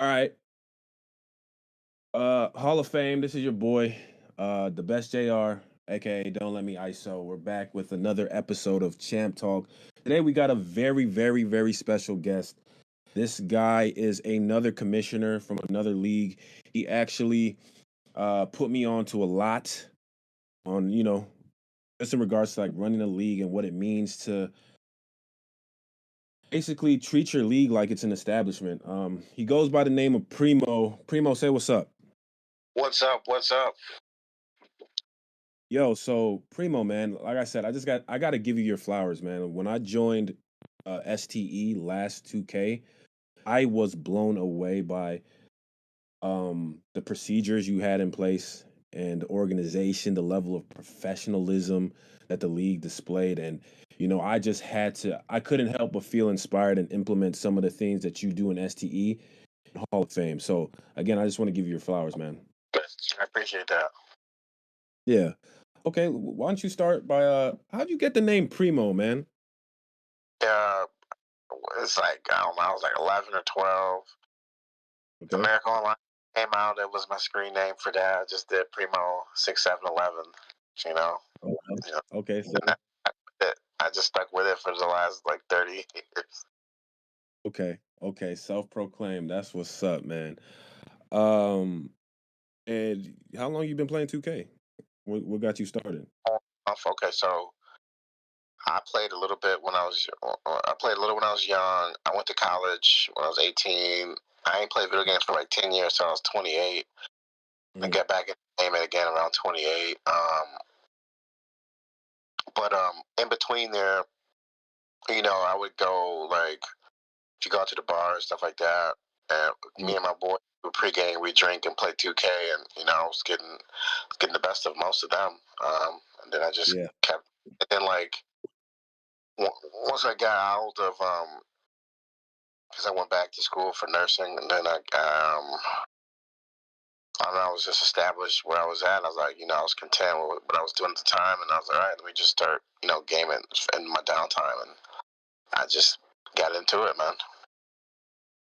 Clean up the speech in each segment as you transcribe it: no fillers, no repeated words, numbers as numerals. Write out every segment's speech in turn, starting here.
All right. Hall of Fame. This is your boy, the best JR, aka Don't Let Me ISO. We're back with another episode of Champ Talk. Today we got a very, very, very special guest. This guy is another commissioner from another league. He actually put me on to a lot on, just in regards to like running a league and what it means to basically treat your league like it's an establishment. He goes by the name of Primo. Primo, say what's up. What's up? What's up? Yo, so Primo, man, like I said, I got to give you your flowers, man. When I joined STE last 2K, I was blown away by the procedures you had in place and the organization, the level of professionalism that the league displayed. And, I couldn't help but feel inspired and implement some of the things that you do in STE Hall of Fame. So, again, I just want to give you your flowers, man. I appreciate that. Yeah. Okay, why don't you start by how'd you get the name Primo, man? Uh, it's like I don't know. I was like 11 or 12. Okay. America Online came out. That was my screen name for that. I just did Primo 6711. You know. Okay. You know. Okay, And so I just stuck with it for the last like 30 years. okay, self-proclaimed. That's what's up, man. Um, and how long you been playing 2K? What got you started? Okay, so I played a little bit when I was. I played a little when I was young. I went to college when I was 18. I ain't played video games for like 10 years, so I was 28. I Mm, got back in the game again around 28. But in between there, I would go like if you go out to the bar and stuff like that, and mm, me and my boy would pregame, we drink and play 2K, and I was getting the best of most of them. And then I just yeah. kept. And then like once I got out of because I went back to school for nursing, and then I don't know, I was just established where I was at. And I was like, I was content with what I was doing at the time, and I was like, all right, let me just start, gaming in my downtime, and I just got into it, man.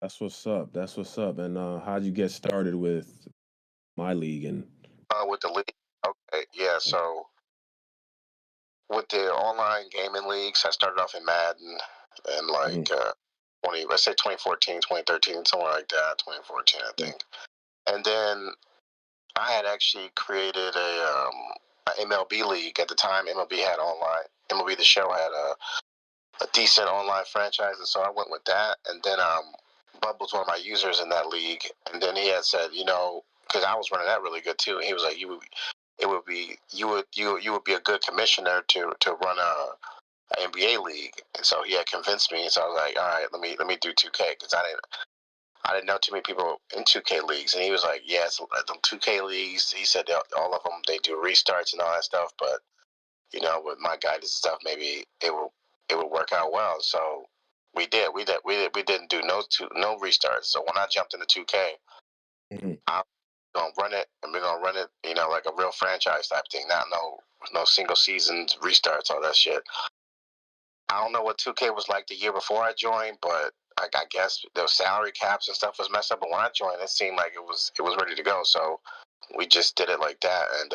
That's what's up. That's what's up. And how'd you get started with my league and With the league, okay, yeah. So with the online gaming leagues, I started off in Madden and mhm, like let's say 2014, 2013, somewhere like that, 2014, I yeah. think. And then I had actually created a MLB league at the time. MLB had online. MLB the show had a decent online franchise, and so I went with that. And then Bub was one of my users in that league, and then he had said, because I was running that really good too. He was like, you would be a good commissioner to run a NBA league, and so he had convinced me. And so I was like, all right, let me do 2K because I didn't know too many people in 2K leagues, and he was like, yeah, it's the 2K leagues. He said all of them they do restarts and all that stuff, but with my guidance and stuff, maybe it would work out well. So we didn't do no restarts. So when I jumped into 2K, Mhm. I'm gonna run it, and we're gonna run it, like a real franchise type thing, not no single seasons restarts, all that shit. I don't know what 2K was like the year before I joined, but I guess the salary caps and stuff was messed up. But when I joined, it seemed like it was ready to go. So we just did it like that, and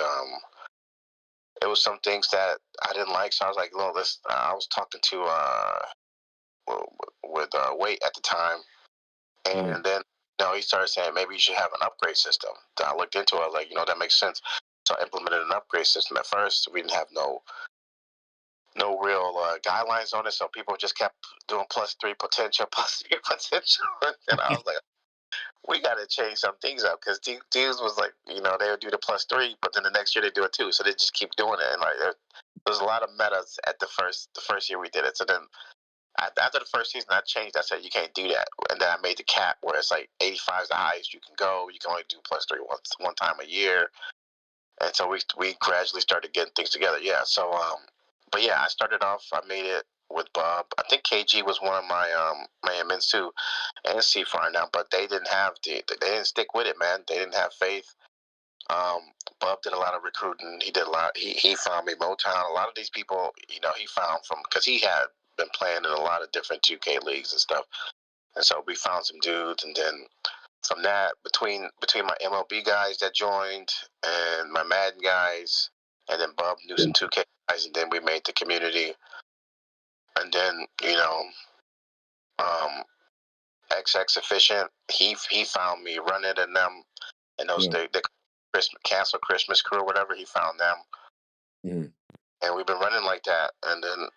it was some things that I didn't like. So I was like, "Look, this." I was talking to with Wait at the time, Mhm. and then he started saying maybe you should have an upgrade system. So I looked into it. I was like, that makes sense. So I implemented an upgrade system. At first, we didn't have no real guidelines on it, so people just kept doing plus three potential, plus three potential, and I was like, we got to change some things up because dudes was like, they would do the plus three, but then the next year they do it too, so they just keep doing it, and like there was a lot of metas at the first year we did it. So then after the first season, I changed. I said you can't do that, and then I made the cap where it's like 85 is the highest you can go. You can only do plus three one time a year, and so we gradually started getting things together. Yeah. So but yeah, I started off. I made it with Bob. I think KG was one of my admins too, and C Far now, but they didn't have they didn't stick with it, man. They didn't have faith. Bob did a lot of recruiting. He did a lot. He found me Motown. A lot of these people, he found from because he had been playing in a lot of different 2K leagues and stuff. And so we found some dudes, and then from that, between my MLB guys that joined and my Madden guys, and then Bub knew some 2K guys, and then we made the community, and then um, XX efficient. He found me running in them, and those Yeah. the Christmas cancel Christmas crew or whatever. He found them, Mhm. and we've been running like that. And then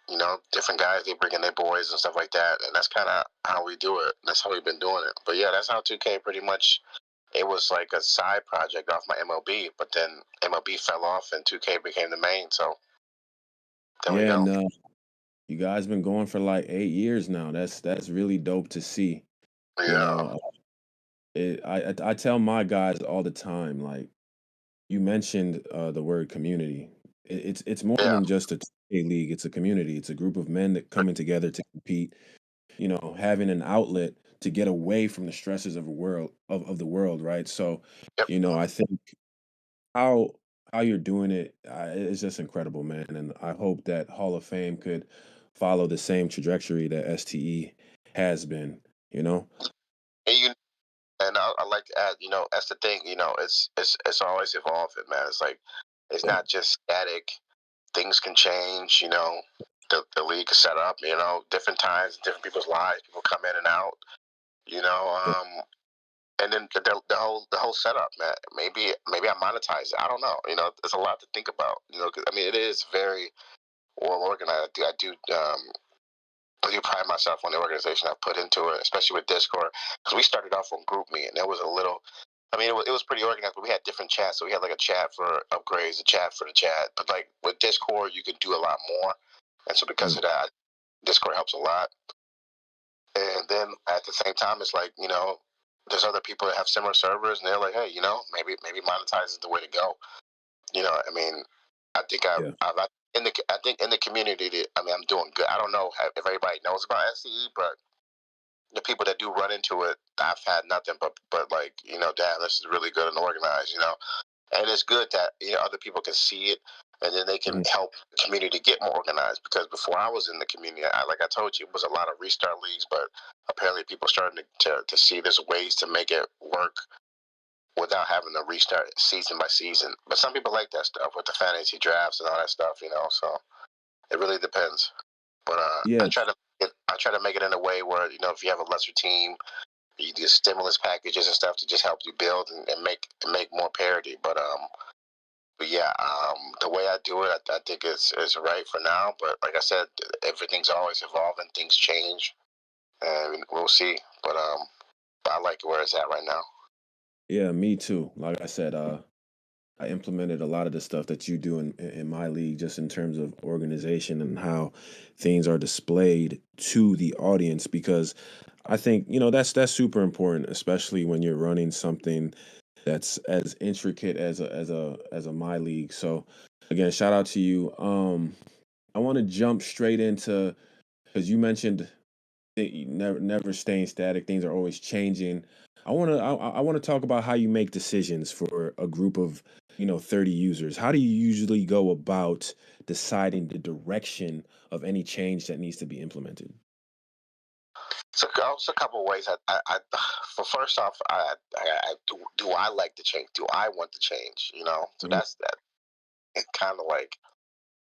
different guys they bring in their boys and stuff like that, and that's kind of how we do it. That's how we've been doing it. But yeah, that's how 2K pretty much. It was like a side project off my MLB, but then MLB fell off and 2K became the main. So there we Yeah, go. and you guys been going for like 8 years now. That's really dope to see. You Yeah. know, I tell my guys all the time, like you mentioned the word community. It's more Yeah. than just a 2K league. It's a community. It's a group of men that coming together to compete. Having an outlet to get away from the stresses of a world of the world, right? So, Yep. I think how how you're doing it is just incredible, man. And I hope that Hall of Fame could follow the same trajectory that STE has been. You know? And I like to add, that's the thing. It's always evolving, man. It's like it's Yeah. not just static. Things can change. The league is set up. Different times, different people's lives. People come in and out. You know, Yeah. and then the whole setup, man. Maybe I monetize it. I don't know. There's a lot to think about. 'Cause, I mean, it is very well organized. I do pride myself on the organization I've put into it, especially with Discord, because we started off on GroupMe, and there was a little. I mean, it was pretty organized, but we had different chats. So we had like a chat for upgrades, a chat for the chat. But like with Discord, you can do a lot more, and so because Yeah. of that, Discord helps a lot. And then at the same time, it's like there's other people that have similar servers, and they're like, hey, maybe monetize is the way to go. I mean, I think Yeah. I think in the community, I mean, I'm doing good. I don't know if everybody knows about SCE, but the people that do run into it, I've had nothing but like, damn, this is really good and organized, and it's good that other people can see it, and then they can Mhm. help the community get more organized. Because before I was in the community, like I told you, it was a lot of restart leagues, but apparently people starting to see there's ways to make it work without having to restart season by season. But some people like that stuff with the fantasy drafts and all that stuff, So it really depends. But Yeah. I try to make it in a way where if you have a lesser team, you do stimulus packages and stuff to just help you build and make more parity. But yeah, the way I do it, I think is right for now. But like I said, everything's always evolving. Things change, and we'll see. But I like where it's at right now. Yeah, me too. Like I said, I implemented a lot of the stuff that you do in my league, just in terms of organization and how things are displayed to the audience. Because I think that's super important, especially when you're running something that's as intricate as a my league. So again, shout out to you. I want to jump straight into, because you mentioned never staying static. Things are always changing. I want to talk about how you make decisions for a group of 30 users. How do you usually go about deciding the direction of any change that needs to be implemented? So it's a couple of ways. For first off, do I like the change? Do I want to change? So Mhm. that's that. It's kind of like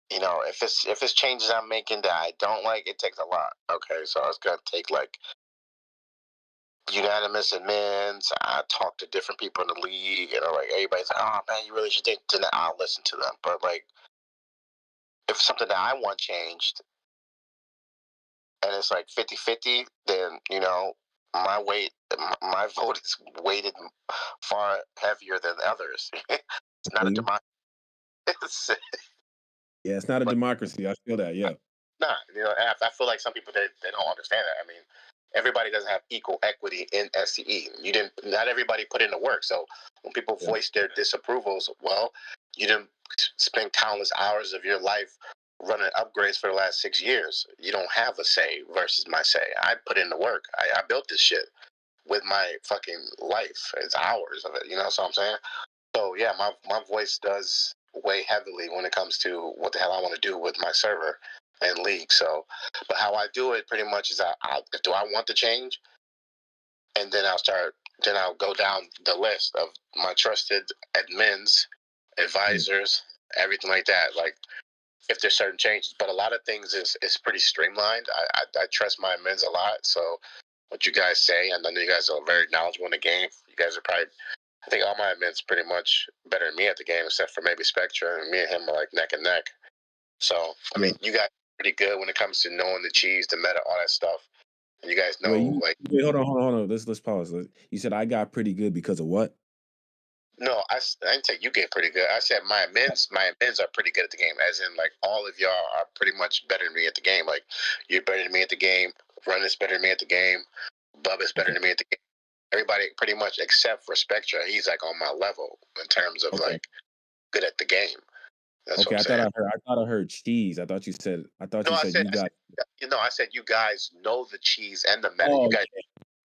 if it's changes I'm making that I don't like, it takes a lot. Okay, so it's gonna take like unanimous amends. I talk to different people in the league, and like everybody's like, "Oh man, you really should think." Then I'll listen to them. But like, if something that I want changed, and it's like 50-50, then my weight, my vote is weighted far heavier than others. I It's not feel a you. democracy. Yeah, it's not a But democracy. I feel that. Yeah. nah, I feel like some people they don't understand that. I mean, everybody doesn't have equal equity in SCE. You didn't. Not everybody put in the work. So when people Yeah. voice their disapprovals, well, you didn't spend countless hours of your life running upgrades for the last 6 years. You don't have a say versus my say. I put in the work. I built this shit with my fucking life. It's hours of it. So what I'm saying? So yeah, my voice does weigh heavily when it comes to what the hell I want to do with my server and league. So, but how I do it pretty much is do I want to change, and then I'll start then I'll go down the list of my trusted admins, Mm. advisors, everything like that. Like if there's certain changes, but a lot of things is pretty streamlined. I trust my admins a lot. So what you guys say, and I know you guys are very knowledgeable in the game. You guys are probably, I think all my admins pretty much better than me at the game, except for maybe Spectra, and me and him are like neck and neck. So I Yeah. mean, you guys are pretty good when it comes to knowing the cheese, the meta, all that stuff. And you guys Wait, know like. wait, hold on. Let's pause. You said I got pretty good because of what? No, I didn't say you get pretty good. I said my men's are pretty good at the game. As in, like all of y'all are pretty much better than me at the game. Like you're better than me at the game. Run is better than me at the game. Bub is better Okay. than me at the game. Everybody pretty much except for Spectra, he's like on my level in terms of Okay. like good at the game. That's what Okay. I'm saying. I thought I heard cheese. I thought No, you said you I said, got. I said you guys know the cheese and the meta. You Oh guys are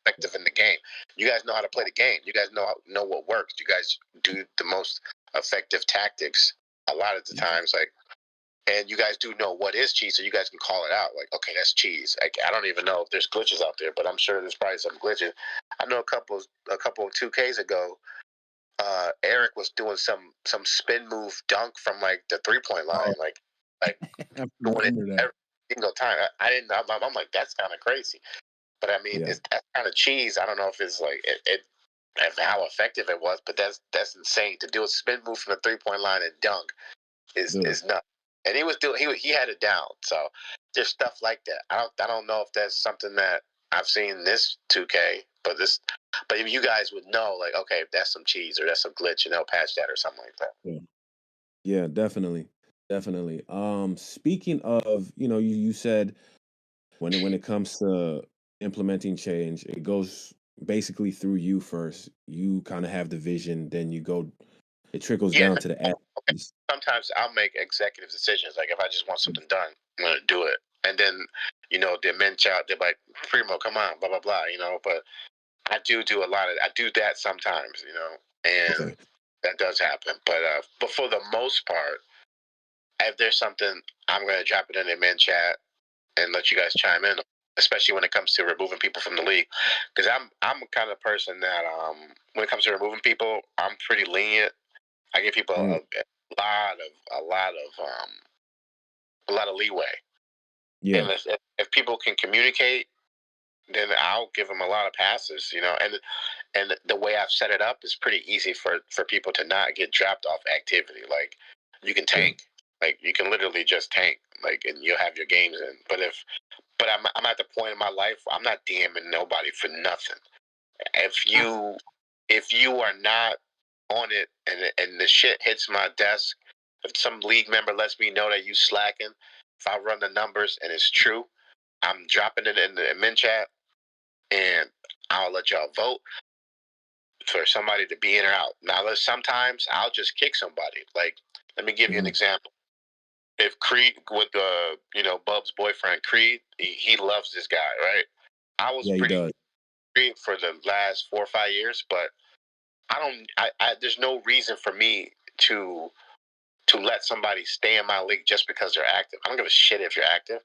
effective in the game. You guys know how to play the game. You guys know what works. You guys do the most effective tactics a lot of the yeah. times. Like, and you guys do know what is cheese, so you guys can call it out. Like, okay, that's cheese. Like, I don't even know if there's glitches out there, but I'm sure there's probably some glitches. I know a couple of 2Ks ago, Eric was doing some spin move dunk from like the 3 point line, Oh, like I doing it remember that. every single time. I didn't. I'm like, that's kind of crazy. But I mean, Yeah. it's that kind of cheese. I don't know if it's like if how effective it was, but that's insane to do a spin move from the 3 point line and dunk Dude. is nuts. And he was doing he had it down. So there's stuff like that. I don't know if that's something that I've seen this 2K, but if you guys would know, like, okay, that's some cheese or that's some glitch, and they'll patch that or something like that. Yeah. Yeah, definitely. Definitely. Speaking of, you said when it comes to implementing change, it goes basically through you first. You kind of have the vision, then it trickles Yeah, down to the okay. athletes. Sometimes I'll make executive decisions. Like if I just want something done, I'm gonna do it. And then, the men child, they're like, Primo, come on, blah blah blah. But I do a lot of I do that sometimes. And Okay. that does happen. But for the most part, if there's something, I'm gonna drop it in the men chat and let you guys chime in. Especially when it comes to removing people from the league, because I'm the kind of person that when it comes to removing people, I'm pretty lenient. I give people Mm, a lot of leeway, yeah. and if people can communicate, then I'll give them a lot of passes. And the way I've set it up is pretty easy for people to not get dropped off activity. Like you can Yeah. tank, like you can literally just tank, like and you'll have your games in. But I'm at the point in my life where I'm not DMing nobody for nothing. If Ah, you if you are not on it and the shit hits my desk, if some league member lets me know that you slacking, if I run the numbers and it's true, I'm dropping it in the admin chat and I'll let y'all vote for somebody to be in or out. Now, sometimes I'll just kick somebody. Like, let me give you an mhm. example. If Creed with Bub's boyfriend Creed, he loves this guy, right? I was Yeah, he pretty does. Creed for the last 4 or 5 years, but I don't. There's no reason for me to let somebody stay in my league just because they're active. I don't give a shit if you're active.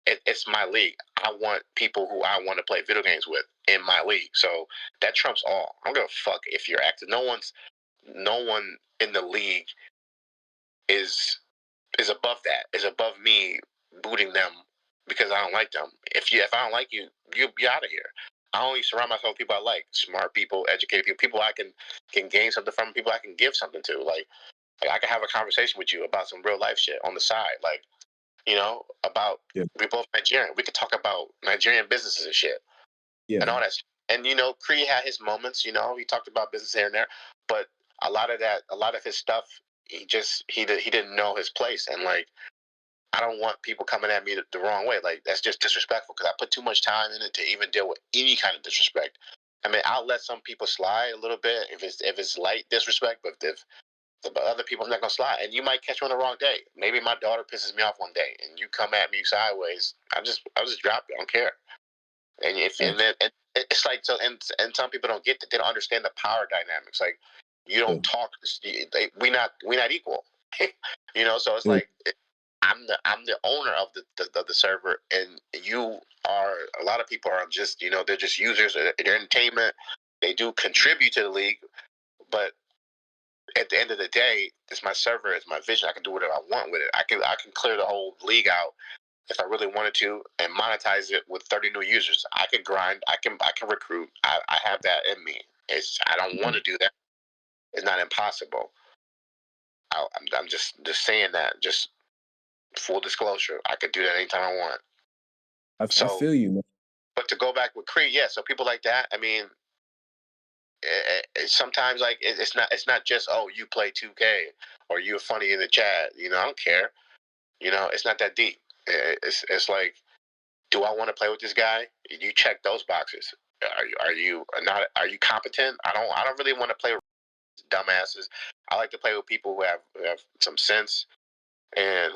It's my league. I want people who I want to play video games with in my league. So that trumps all. I don't give a fuck if you're active. No one in the league is is above that. Is above me booting them because I don't like them. If I don't like you, you're out of here. I only surround myself with people I like, smart people, educated people, people I can gain something from, people I can give something to. Like I can have a conversation with you about some real life shit on the side, like about Yeah. we're both Nigerian. We could talk about Nigerian businesses and shit and Yeah. all that. And Cree had his moments. He talked about business here and there, but a lot of his stuff, he didn't know his place, and like I don't want people coming at me the wrong way. Like that's just disrespectful because I put too much time in it to even deal with any kind of disrespect. I mean, I'll let some people slide a little bit if it's light disrespect, but other people are not gonna slide, and you might catch me on the wrong day. Maybe my daughter pisses me off one day, and you come at me sideways. I'll just drop you. I don't care. And if and Facts. then and it's like so, and some people don't get that. They don't understand the power dynamics. Like you Yeah. don't talk. We not equal. So it's Dude, like I'm the owner of the server, and you are. A lot of people are just they're just users. They're entertainment. They do contribute to the league, but at the end of the day, it's my server, it's my vision. I can do whatever I want with it. I can clear the whole league out if I really wanted to and monetize it with 30 new users. I can grind. I can recruit. I have that in me. I don't want to do that. It's not impossible. I'm just saying that. Just full disclosure. I could do that anytime I want. I So, feel you, man. but to go back with Creed, yeah. So people like that. I mean, sometimes like it's not just, oh, you play 2K or you're funny in the chat. I don't care. It's not that deep. It's like, do I want to play with this guy? You check those boxes. Are you competent? I don't really want to play with dumbasses. I like to play with people who have some sense and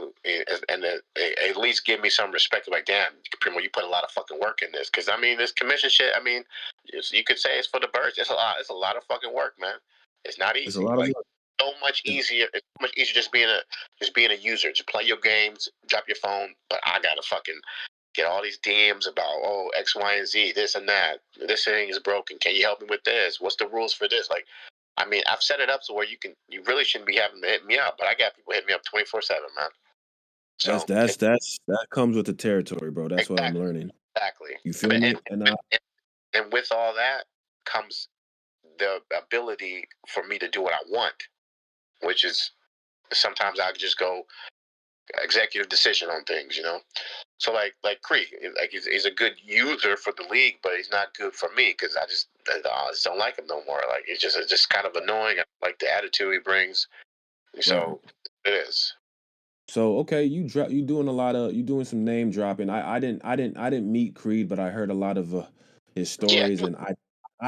at least give me some respect. Like, damn, Primo, you put a lot of fucking work in this. Because I mean, this commission shit. I mean, you could say it's for the birds. It's a lot. It's a lot of fucking work, man. It's not It's a easy. lot of Like, work. so much easier. It's so much easier just being a user. Just play your games, drop your phone. But I gotta fucking get all these DMs about, oh, X, Y, and Z, this and that. This thing is broken. Can you help me with this? What's the rules for this? Like, I mean, I've set it up so where you really shouldn't be having to hit me up, but I got people hitting me up 24/7, man. That's So that's that's that comes with the territory, bro. That's what I'm exactly, learning. exactly. You I feel mean, me? And and with all that comes the ability for me to do what I want, which is sometimes I just go executive decision on things. So like Cree, like he's a good user for the league, but he's not good for me because I just don't like him no more. Like it's just kind of annoying. I like the attitude he brings. right. So it is. So okay, you doing some name dropping. I didn't meet Creed, but I heard a lot of his Yeah, stories, and I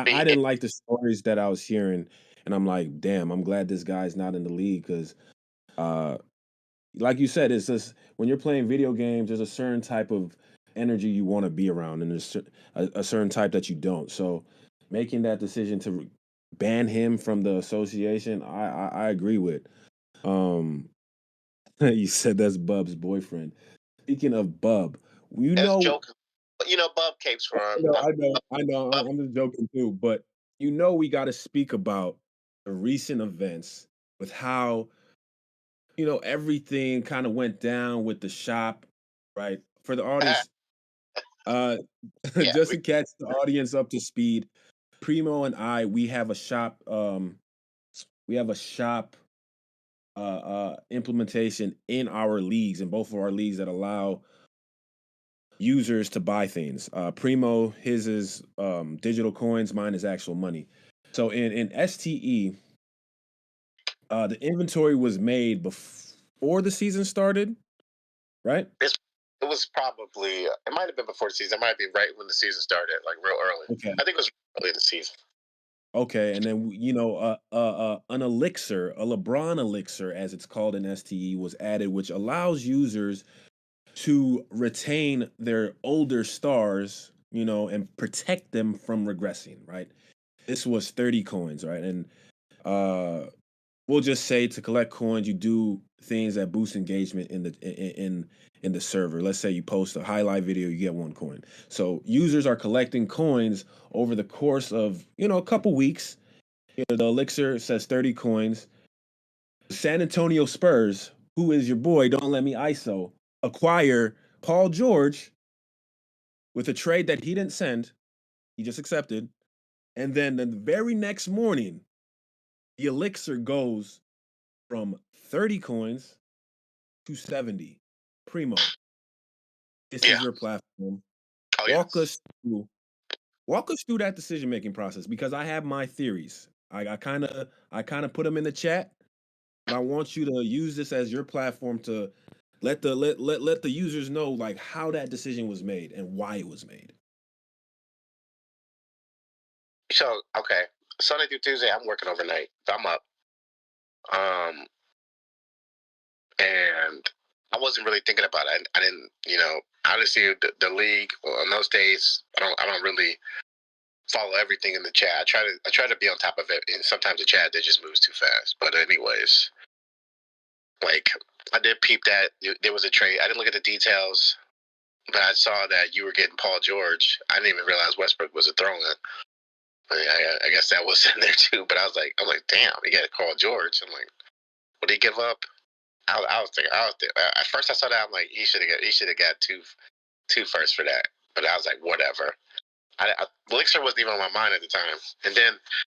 it, didn't like the stories that I was hearing, and I'm like, damn, I'm glad this guy's not in the league because, uh, like you said, it's just when you're playing video games, there's a certain type of energy you want to be around, and there's a certain type that you don't. So making that decision to ban him from the association, I agree with. Um, you said that's Bub's boyfriend. Speaking of Bub, you that's know, joke. Bub capes I from. know, I mean, I know, I know. Bub, I'm just joking too, but we got to speak about the recent events with how everything kind of went down with the shop, right? For the audience, uh, yeah, just to catch the audience up to speed, Primo and I, we have a shop, implementation in our leagues, in both of our leagues that allow users to buy things. Primo, his is digital coins, mine is actual money. So in STE, the inventory was made before the season started, right? it was probably it might have been before the season. It might be right when the season started, like real early. Okay. I think it was early in the season. Okay, and then an elixir, a LeBron elixir, as it's called in STE, was added, which allows users to retain their older stars, and protect them from regressing. Right. This was 30 coins, right, and uh we'll just say to collect coins, you do things that boost engagement in the server. Let's say you post a highlight video, you get 1 coin. So users are collecting coins over the course of a couple weeks. The elixir says 30 coins. San Antonio Spurs, who is your boy? Don't let me ISO acquire Paul George with a trade that he didn't send. He just accepted, and then the very next morning, the elixir goes from 30 coins to 70. Primo, this Yeah. is your platform. Oh yeah. Walk us through walk us through that decision making process because I have my theories. I kind of put them in the chat, but I want you to use this as your platform to let the users know like how that decision was made and why it was made. So okay, Sunday through Tuesday, I'm working overnight. I'm up. Um, and I wasn't really thinking about it. I didn't, honestly, the league on those days, I don't really follow everything in the chat. I try to be on top of it, and sometimes the chat, that just moves too fast. But anyways, like I did peep that there was a trade. I didn't look at the details, but I saw that you were getting Paul George. I didn't even realize Westbrook was a throw-in. I guess that was in there too. But I'm like, damn, he got to call George. I'm like, would he give up? I was thinking, at first I saw that I'm like, he should have got two firsts for that. But I was like, whatever. Elixir wasn't even on my mind at the time. And then,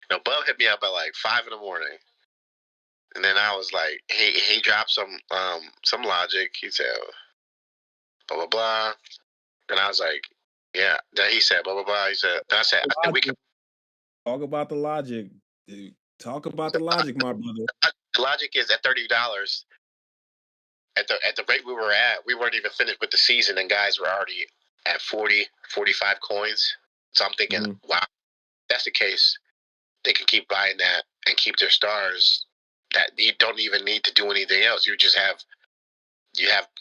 Bub hit me up at like 5 in the morning, and then I was like, he dropped some logic. He said blah blah blah. And I was like, yeah. Then he said blah blah blah. He said, then I said, I think we can. Logic. Talk about the logic, dude. Talk about the logic, my brother. The logic is at $30 at the rate we were at, we weren't even finished with the season, and guys were already at 40, 45 coins. So I'm thinking, Mhm. wow, if that's the case, they can keep buying that and keep their stars. That you don't even need to do anything else. You just have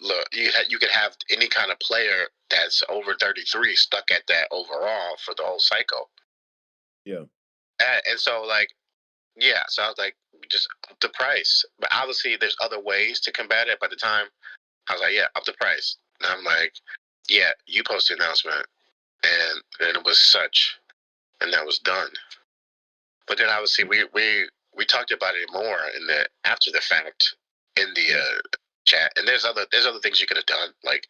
look you could have any kind of player that's over 33 stuck at that overall for the whole cycle. Yeah, And so like yeah, so I was like just up the price. But obviously there's other ways to combat it. By the time I was like, yeah, up the price. And I'm like, yeah, you post the announcement, and then it was such, and that was done. But then obviously we talked about it more in the after the fact in the yeah, chat, and there's other things you could have done. Like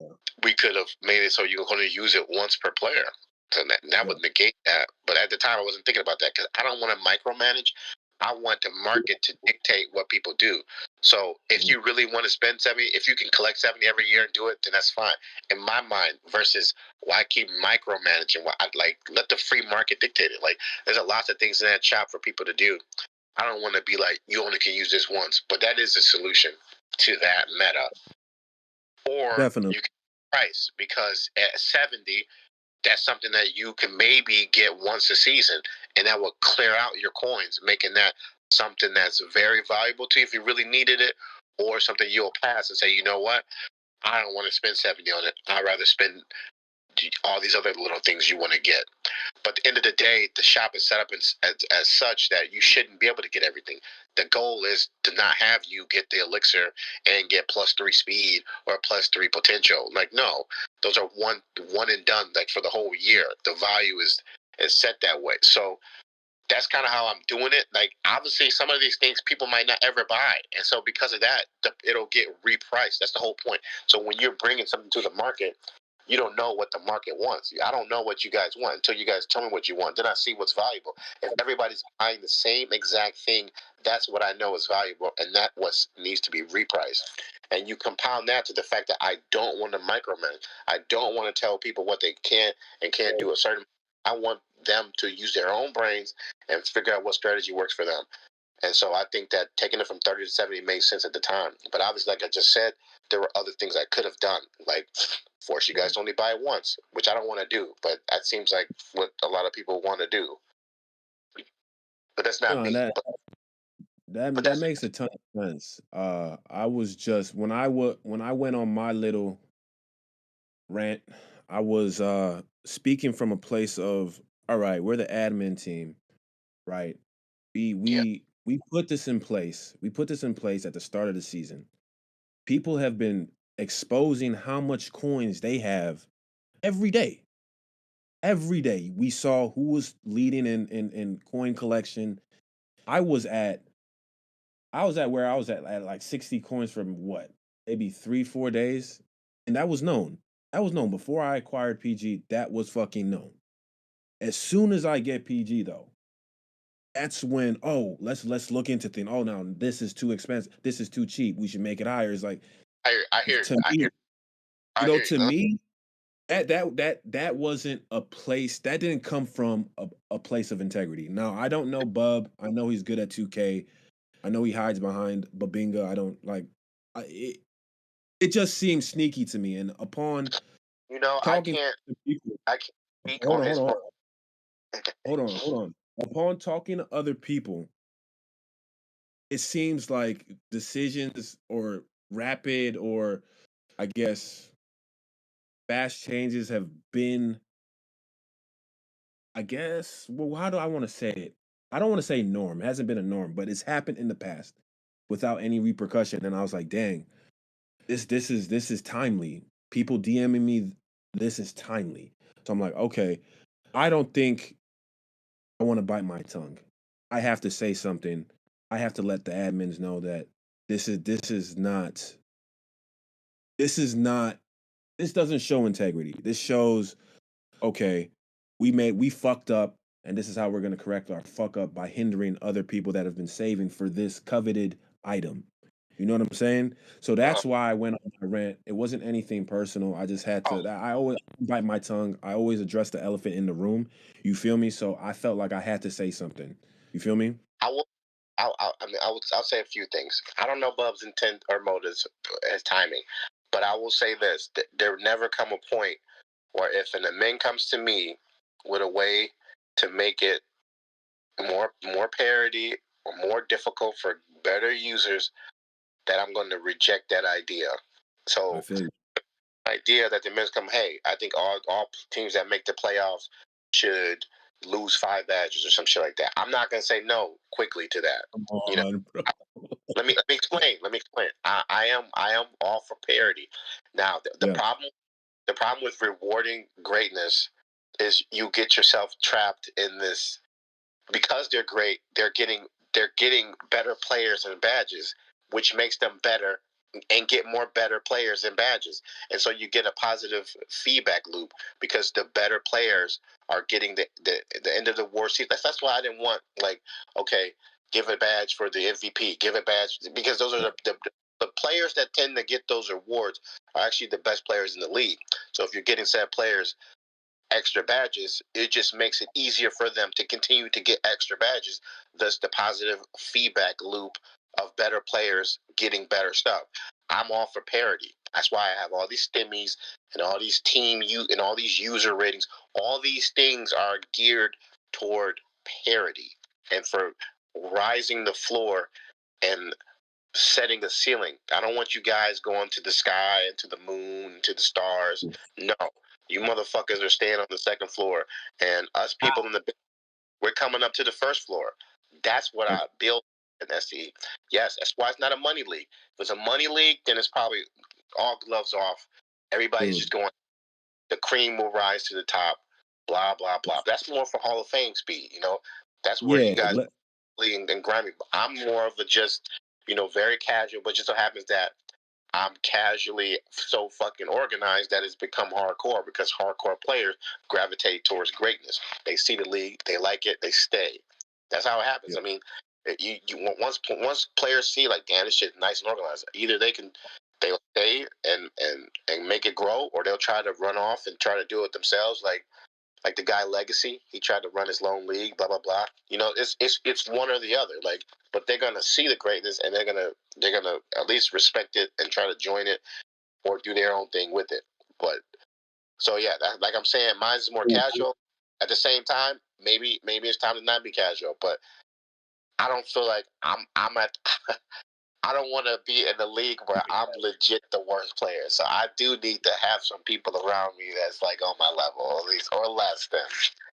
yeah, we could have made it so you can only use it once per player. So that yeah. would negate that. But at the time, I wasn't thinking about that because I don't want to micromanage. I want the market to dictate what people do. So if Mhm. you really want to spend 70, if you can collect 70 every year and do it, then that's fine. In my mind, versus why keep micromanaging? Why I'd like let the free market dictate it. Like there's a lots of things in that shop for people to do. I don't want to be like you only can use this once, but that is a solution to that meta. Or Definitely. you can price because at 70, that's something that you can maybe get once a season, and that will clear out your coins, making that something that's very valuable to you if you really needed it, or something you'll pass and say, you know what, I don't want to spend 70 on it. I'd rather spend all these other little things you want to get. But at the end of the day, the shop is set up as such that you shouldn't be able to get everything. The goal is to not have you get the elixir and get +3 speed or +3 potential. Like no, those are one and done. Like for the whole year, the value is set that way. So that's kind of how I'm doing it. Like obviously, some of these things people might not ever buy, and so because of that, it'll get repriced. That's the whole point. So when you're bringing something to the market, you don't know what the market wants. I don't know what you guys want until you guys tell me what you want. Then I see what's valuable. If everybody's buying the same exact thing, that's what I know is valuable, and that what needs to be repriced. And you compound that to the fact that I don't want to micromanage. I don't want to tell people what they can and can't do. A certain, I want them to use their own brains and figure out what strategy works for them. And so I think that taking it from 30 to 70 made sense at the time. But obviously, like I just said, there were other things I could have done, like force you guys to only buy it once, which I don't want to do. But that seems like what a lot of people want to do. But that's not No, me. But that that's makes a ton of sense. I was just when I went on my little rant, I was speaking from a place of all right, we're the admin team, right? yeah, We put this in place. We put this in place at the start of the season. People have been exposing how much coins they have every day. Every day we saw who was leading in coin collection. I was at I was at where I was at like 60 coins from what? Maybe 3, 4 days. And that was known. That was known before I acquired PG. That was fucking known. As soon as I get PG though, that's when oh let's look into things. Oh now this is too expensive. This is too cheap. We should make it higher. It's like I hear you. to I me, hear. I hear to you. me that wasn't a place that didn't come from a place of integrity. Now I don't know Bub. I know he's good at 2K. I know he hides behind Babinga. I don't like. It, it just seems sneaky to me. And upon You know, talking to people, I can't speak hold on on, hold his. on, hold on. Upon talking to other people, it seems like decisions or rapid or I guess fast changes have been. I guess. Well, how do I want to say it? I don't want to say norm. It hasn't been a norm, but it's happened in the past without any repercussion. And I was like, dang, this is timely. People DMing me, this is timely. So I'm like, okay, I don't think I want to bite my tongue. I have to say something. I have to let the admins know that this is not this is not this doesn't show integrity. This shows, okay, we fucked up, and this is how we're gonna correct our fuck up by hindering other people that have been saving for this coveted item. You know what I'm saying? So Uh, that's why I went on my rant. It wasn't anything personal. I just had oh, to. I always bite my tongue. I always address the elephant in the room. You feel me? So I felt like I had to say something. You feel me? I will. I mean, I'll say a few things. I don't know Bub's intent or motives as timing, but I will say this: there never come a point where if an admin comes to me with a way to make it more parity or more difficult for better users, that I'm going to reject that idea. I So feel you. idea that the men's come, hey, I think all teams that make the playoffs should lose 5 badges or some shit like that. I'm not gonna say no quickly to that. Come You know, on, bro. let me explain. Let me explain. I am all for parity. Now Yeah, the problem with rewarding greatness is you get yourself trapped in this because they're great, they're getting better players and badges, which makes them better and get more better players and badges. And so you get a positive feedback loop because the better players are getting the end of the war season. That's why I didn't want like, okay, give a badge for the MVP, give a badge because those are the players that tend to get those awards are actually the best players in the league. So if you're getting said players extra badges, it just makes it easier for them to continue to get extra badges. Thus, the positive feedback loop of better players getting better stuff. I'm all for parity. That's why I have all these stimmies and all these and all these user ratings. All these things are geared toward parity and for rising the floor and setting a ceiling. I don't want you guys going to the sky and to the moon and to the stars. No, you motherfuckers are staying on the second floor, and us people in the we're coming up to the first floor. That's what I I built in STE. Yes, that's why it's not a money league. If it's a money league, then it's probably all gloves off. Everybody's feel just going. The cream will rise to the top. Blah blah blah. That's more for Hall of Fame speed. That's where you yeah, guys and grimy. I'm more of a just very casual, but just so happens that I'm casually so fucking organized that it's become hardcore because hardcore players gravitate towards greatness. They see the league, they like it, they stay. That's how it happens. yeah. I mean, once players see like, damn, this shit nice and organized. Either they'll stay and make it grow, or they'll try to run off and try to do it themselves. Like the guy Legacy, he tried to run his lone league, blah blah blah. It's one or the other. Like, but they're gonna see the greatness and they're gonna at least respect it and try to join it or do their own thing with it. But so yeah, like I'm saying, mine's more casual. At the same time, maybe it's time to not be casual, but I don't feel like I'm at. I don't want to be in a league where I'm legit the worst player. So I do need to have some people around me that's like on my level, at least or less than.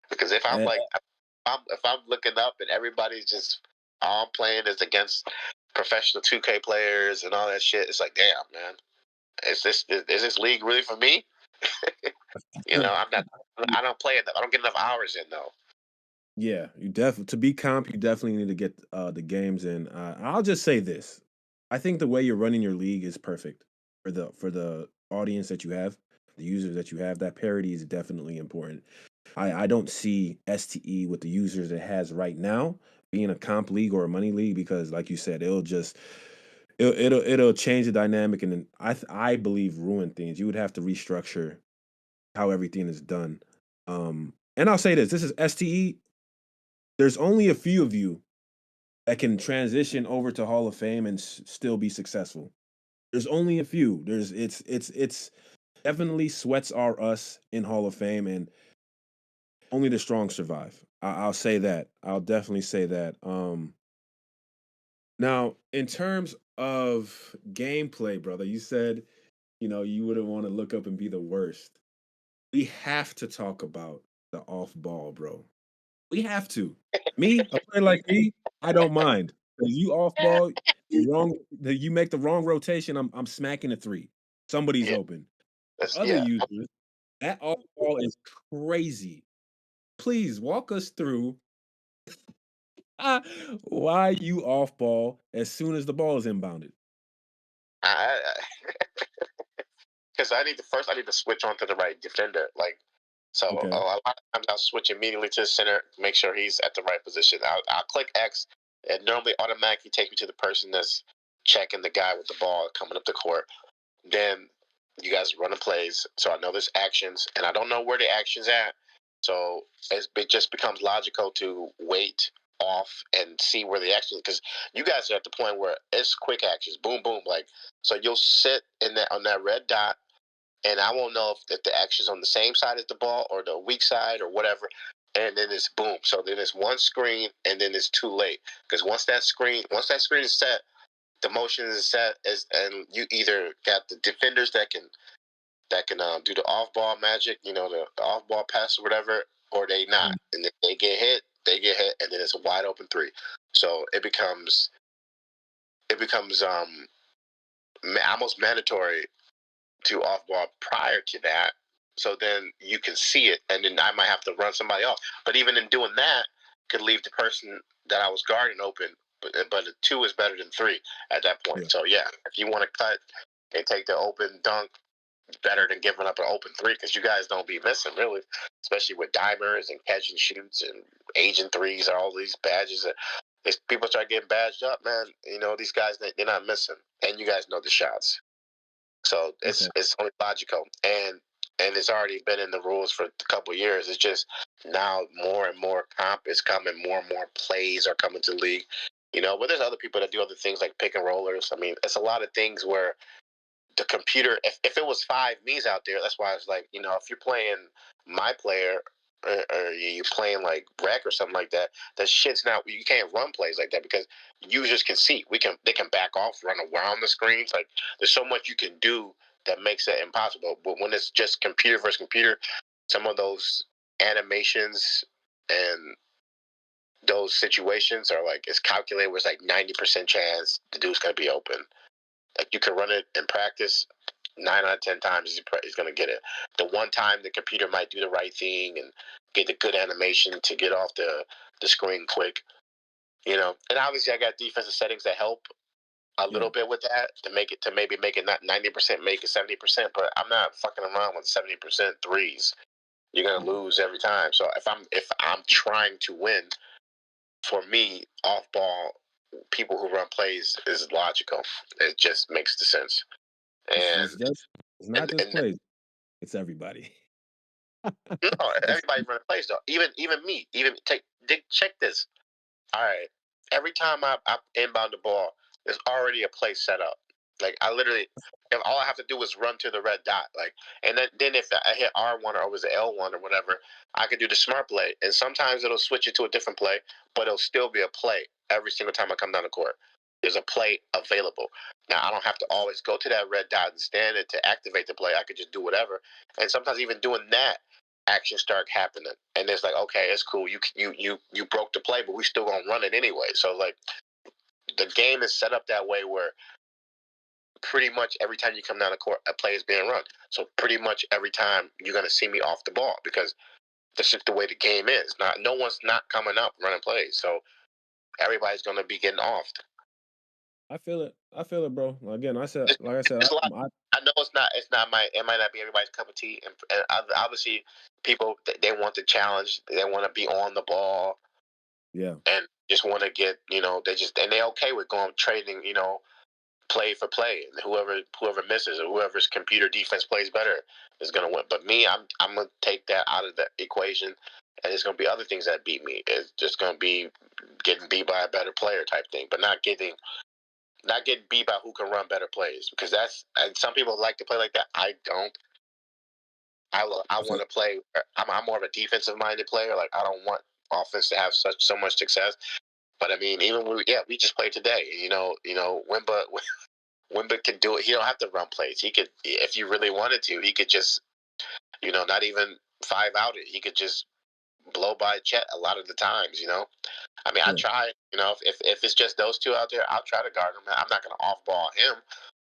Because if I'm And, like, if I'm looking up and everybody's just all I'm playing is against professional 2K players and all that shit, it's like, damn, man, is this league really for me? I'm not. I don't play enough. I don't get enough hours in though. yeah, you definitely to be comp, you definitely need to get the games in. I'll just say this: I think the way you're running your league is perfect for the audience that you have, the users that you have. That parity is definitely important. I don't see STE with the users it has right now being a comp league or a money league because, like you said, it'll change the dynamic and then I believe ruin things. You would have to restructure how everything is done. And I'll say this: this is STE. There's only a few of you that can transition over to Hall of Fame and still be successful. There's only a few. It's definitely sweats are us in Hall of Fame, and only the strong survive. I'll say that. I'll definitely say that. Now, in terms of gameplay, brother, you said you wouldn't want to look up and be the worst. We have to talk about the off ball, bro. We have to. Me, a player like me, I don't mind. If you off ball, you make the wrong rotation, I'm smacking a three. Somebody's Yeah, open. For that's other yeah. users, that off ball is crazy. Please walk us through. Ah, why you off ball as soon as the ball is inbounded? Because I need to switch on to the right defender. Like, so a Okay. lot of times I'll switch immediately to the center, make sure he's at the right position. I'll click X, and normally automatically take me to the person that's checking the guy with the ball coming up the court. Then you guys run the plays, so I know there's actions, and I don't know where the action's at. So it just becomes logical to wait off and see where the action is, because you guys are at the point where it's quick actions, boom, boom, like, so you'll sit in that on that red dot, and I won't know if the action's on the same side as the ball or the weak side or whatever. And then it's boom. So then it's one screen, and then it's too late, because once that screen is set, the motion is set, and you either got the defenders that can do the off ball magic, the off ball pass or whatever, or they not, Mm, and if they get hit, and then it's a wide open three. So it becomes almost mandatory to off ball prior to that. So then you can see it, and then I might have to run somebody off. But even in doing that, could leave the person that I was guarding open. But a two is better than three at that point. yeah. So yeah, if you want to cut and take the open dunk, better than giving up an open three, because you guys don't be missing really, especially with dimers and catch and shoots and agent threes and all these badges. If people start getting badged up, man, these guys they're not missing, and you guys know the shots. So Okay. it's only logical, and it's already been in the rules for a couple of years. It's just now more and more comp is coming, more and more plays are coming to the league. But there's other people that do other things like pick and rollers. I mean, it's a lot of things where the computer, if it was five me's out there, that's why I was like, if you're playing my player, or you're playing like rec or something like that, that shit's not, you can't run plays like that, because users can see, they can back off, run around the screens. Like, there's so much you can do that makes it impossible. But when it's just computer versus computer, some of those animations and those situations are like, it's calculated where it's like 90% chance the dude's gonna be open. Like, you can run it in practice, 9 out of 10 times he's going to get it. The one time the computer might do the right thing and get the good animation to get off the screen quick. And obviously I got defensive settings that help a Yeah. little bit with that to maybe make it not 90%, make it 70%. But I'm not fucking around with 70% threes. You're gonna Yeah. lose every time. So if I'm trying to win, for me, off ball people who run plays is logical. It just makes the sense. It's And just it's not and just and plays. It's everybody. no, It's everybody running plays though. Even me. Even check this. All right. Every time I inbound the ball, there's already a play set up. Like, I literally, if all I have to do is run to the red dot, like, and then if I hit R1 or it was L1 or whatever, I could do the smart play, and sometimes it'll switch it to a different play, but it'll still be a play every single time I come down the court. There's a play available. Now I don't have to always go to that red dot and stand it to activate the play. I could just do whatever, and sometimes even doing that, action start happening, and it's like, okay, it's cool, you broke the play, but we still gonna run it anyway. So, like, the game is set up that way where pretty much every time you come down the court, a play is being run. So pretty much every time you're gonna see me off the ball, because that's just the way the game is. Not No one's not coming up running plays, so everybody's gonna be getting offed. I feel it. I feel it, bro. Again, like I said, There's a lot. I know it might not be everybody's cup of tea, and obviously people, they want the challenge, they want to be on the ball, yeah, and just want to get, they're okay with going trading, play for play, and whoever misses or whoever's computer defense plays better is gonna win. But me, I'm gonna take that out of the equation, and it's gonna be other things that beat me. It's just gonna be getting beat by a better player type thing, but not getting beat by who can run better plays, because that's, and some people like to play like that. I don't. I want so to play. I'm more of a defensive minded player. Like, I don't want offense to have so much success. But I mean, even we just played today. Wimba can do it. He don't have to run plays. He could, if you really wanted to, he could just, not even five out it. He could just blow by Chet a lot of the times. I mean, I yeah, try. If it's just those two out there, I'll try to guard him. I'm not going to off ball him,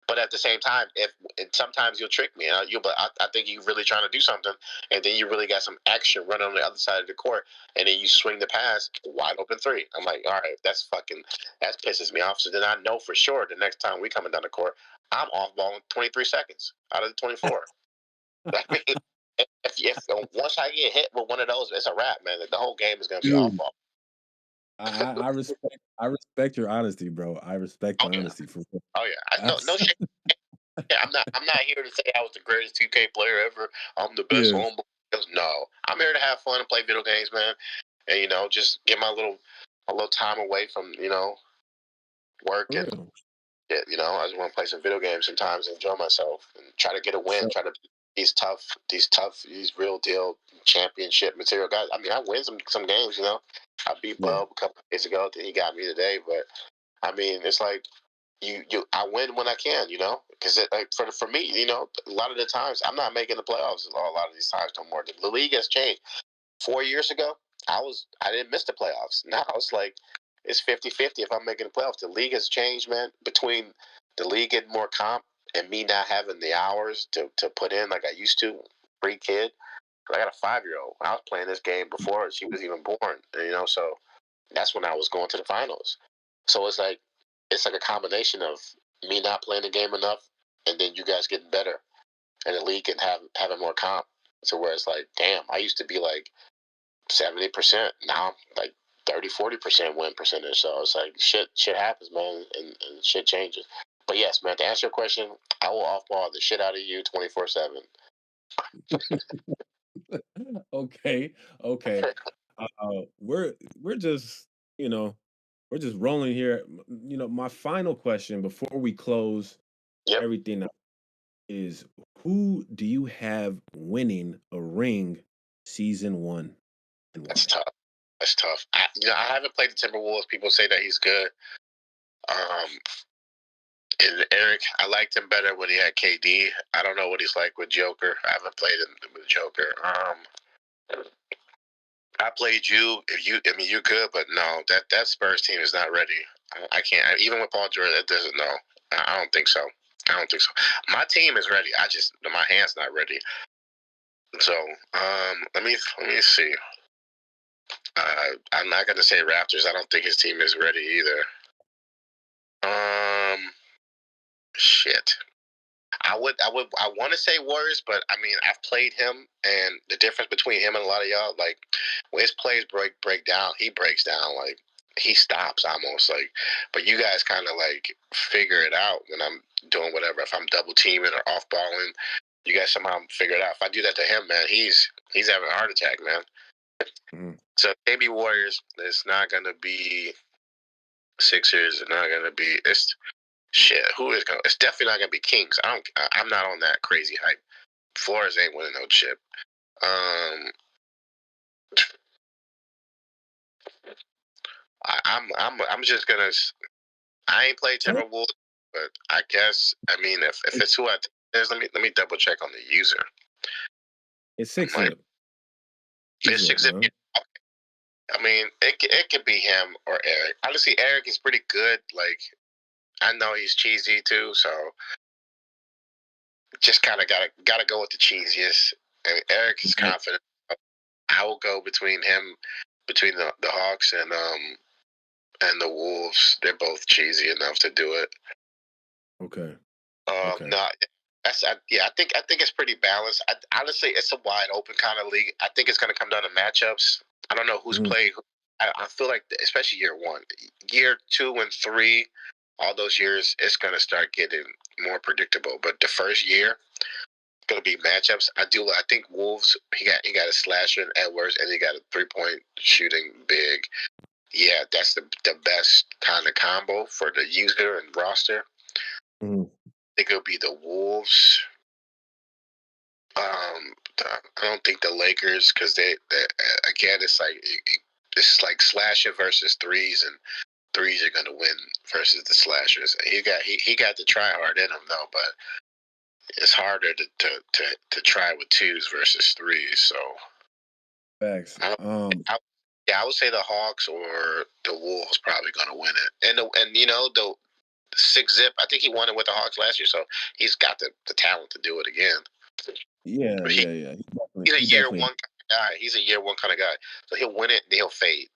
But at the same time, if and sometimes you'll trick me, but I think you're really trying to do something, and then you really got some action running on the other side of the court, and then you swing the pass, wide open three. I'm like, all right, that pisses me off. So then I know for sure the next time we coming down the court, I'm off ball in 23 seconds out of the 24. I mean, if once I get hit with one of those, it's a wrap, man. The whole game is gonna be off Dude, ball. I respect your honesty, bro. I respect Oh the yeah, honesty for oh yeah. No Abs- shame. Yeah, I'm not here to say I was the greatest 2K player ever. I'm the best yes, on. No, I'm here to have fun and play video games, man. And just get a little time away from work for and real. I just want to play some video games sometimes and enjoy myself and try to get a win. So Try to beat these real deal championship material guys. I mean, I win some games. I beat yeah, Bub a couple of days ago. Then he got me today, but I mean, it's like I win when I can, because like for me, a lot of the times I'm not making the playoffs. A lot of these times no more. The league has changed. 4 years ago, I didn't miss the playoffs. Now it's like it's 50-50 if I'm making the playoffs. The league has changed, man. Between the league getting more comp and me not having the hours to put in like I used to, pre-kid. I got a 5-year-old. I was playing this game before she was even born. So that's when I was going to the finals. So it's like a combination of me not playing the game enough, and then you guys getting better, and the league can having more comp. So where it's like, damn, I used to be like 70%. Now I'm like 30-40% win percentage. So it's like shit happens, man, and shit changes. But yes, man, to answer your question, I will off ball the shit out of you 24/7. okay, okay. We're just you know we're just rolling here. My final question before we close Yep, everything up is who do you have winning a ring season one and that's why? tough. That's tough. I haven't played the Timberwolves. People say that he's good. Um, and Eric, I liked him better when he had KD. I don't know what he's like with Joker. I haven't played him with Joker. I played you. I mean, you're good, but no, that Spurs team is not ready. I can't. Even with Paul George, it doesn't. No, I don't think so. I don't think so. My team is ready. My hand's not ready. So, let me see. I'm not gonna say Raptors. I don't think his team is ready either. Um, shit. I want to say Warriors, but I mean, I've played him, and the difference between him and a lot of y'all, like when his plays break down, he breaks down like he stops almost like. But you guys kind of like figure it out when I'm doing whatever. If I'm double teaming or off balling, you guys somehow figure it out. If I do that to him, man, he's having a heart attack, man. Mhm. So maybe Warriors. It's not gonna be Sixers. It's not gonna be. It's shit. Who is gonna? It's definitely not gonna be Kings. I'm not on that crazy hype. Flores ain't winning no chip. Um, I'm just gonna. I ain't played Huh? Timberwolves, but I guess I mean if It's, it's who I think it is, let me double check on the user. it's I'm six like, zip. Six it's zip, six. man. I mean, it could be him or Eric. Honestly, Eric is pretty good. Like I know he's cheesy too, so just kind of gotta go with the cheesiest. And Eric is Okay. confident. I will go between the Hawks and the Wolves. They're both cheesy enough to do it. Okay. Okay. No, yeah. I think it's pretty balanced. Honestly, it's a wide open kind of league. I think it's going to come down to matchups. I don't know who's Mhm. played. I feel like, especially year one, year 2 and 3, all those years, it's going to start getting more predictable. But the first year, going to be matchups. I think Wolves. He got a slasher in Edwards, and he got a 3-point shooting big. Yeah, that's the best kind of combo for the user and roster. Mhm. Think it'll be the Wolves. I don't think the Lakers because they again it's like slasher versus threes, and threes are gonna win versus the slashers. He got to try hard in him though, but it's harder to try with twos versus threes. So Facts. I, I yeah, I would say the Hawks or the Wolves probably gonna win it, and 6 zip. I think he won it with the Hawks last year, so he's got the talent to do it again. Yeah, But yeah, yeah. he's a He year definitely. one kind of guy. He's a year one kind of guy. So he'll win it, then he'll fade.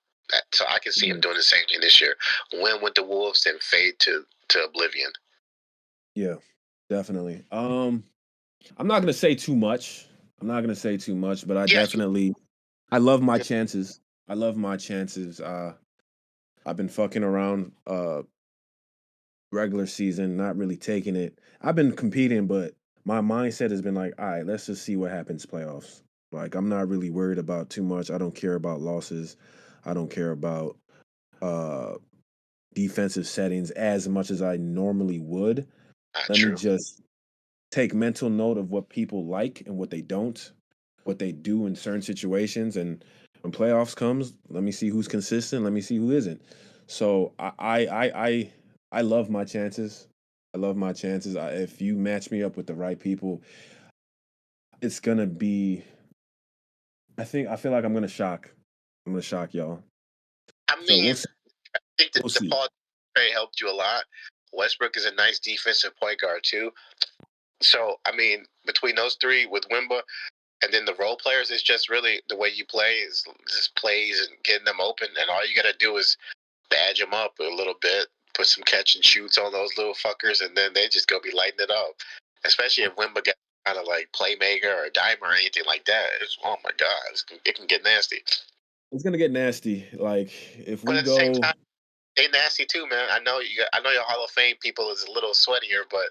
So I can see him Yeah, doing the same thing this year. Win with the Wolves and fade to oblivion. yeah, definitely. I'm not gonna say too much. I'm not gonna say too much, but Yeah, I love my chances. I love my chances. I've been fucking around regular season, not really taking it. I've been competing, but my mindset has been like, all right, let's just see what happens playoffs. Like I'm not really worried about too much. I don't care about losses. I don't care about uh defensive settings as much as I normally would. not Let me true. just take mental note of what people like and what they don't, what they do in certain situations, and when playoffs comes, let me see who's consistent. Let me see who isn't. So I love my chances. I love my chances. If you match me up with the right people, it's gonna be. I feel like I'm gonna shock. I'm gonna shock y'all. I So mean, we'll see. I think that We'll the see. Paul trade helped you a lot. Westbrook is a nice defensive point guard too. So I mean, between those three with Wimba and then the role players, it's just really the way you play is just plays and getting them open, and all you got to do is badge them up a little bit, put some catch and shoots on those little fuckers, and then they just go be lighting it up. Especially if Wimba got kind of like playmaker or a dimer or anything like that. Oh my god, it can get nasty. It's gonna get nasty. Like if But we at the same go, time, they nasty too, man. I know your Hall of Fame people is a little sweatier, but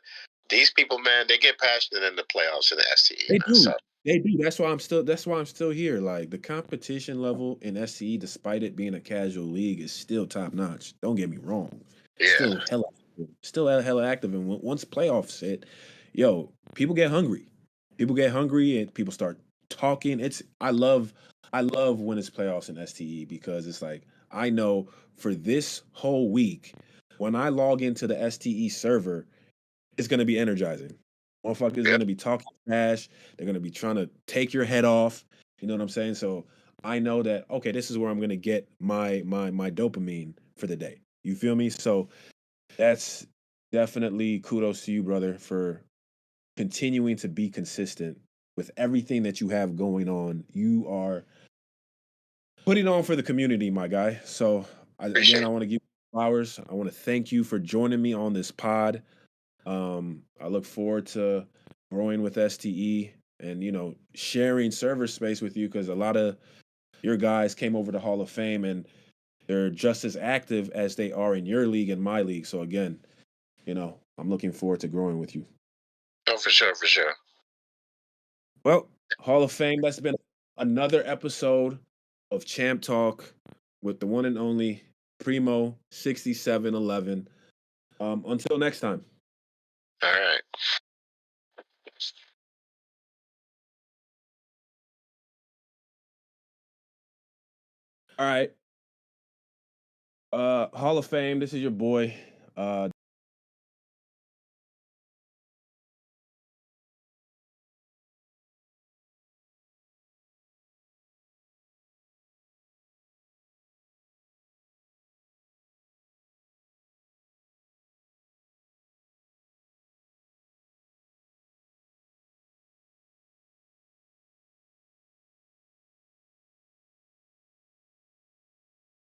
these people, man, they get passionate in the playoffs in the STE, they man. So do. They do. That's why I'm still here. Like the competition level in SCE, despite it being a casual league, is still top notch. Don't get me wrong. yeah, Still hella active. And once playoffs hit, yo, people get hungry. People get hungry and people start talking. I love when it's playoffs in STE because it's like I know for this whole week, when I log into the STE server, it's gonna be energizing. Motherfuckers yeah, gonna be talking trash. They're gonna be trying to take your head off. You know what I'm saying? So I know that okay, this is where I'm gonna get my dopamine for the day. You feel me? So that's definitely kudos to you, brother, for continuing to be consistent with everything that you have going on. You are putting on for the community, my guy. So again, appreciate I it. want to give you flowers. I want to thank you for joining me on this pod. I look forward to growing with STE and sharing server space with you because a lot of your guys came over to Hall of Fame and they're just as active as they are in your league and my league. So again, I'm looking forward to growing with you. Oh, for sure, for sure. Well, Hall of Fame, that's been another episode of Champ Talk with the one and only Primo 6711. Until next time. All right. All right. Hall of Fame, this is your boy.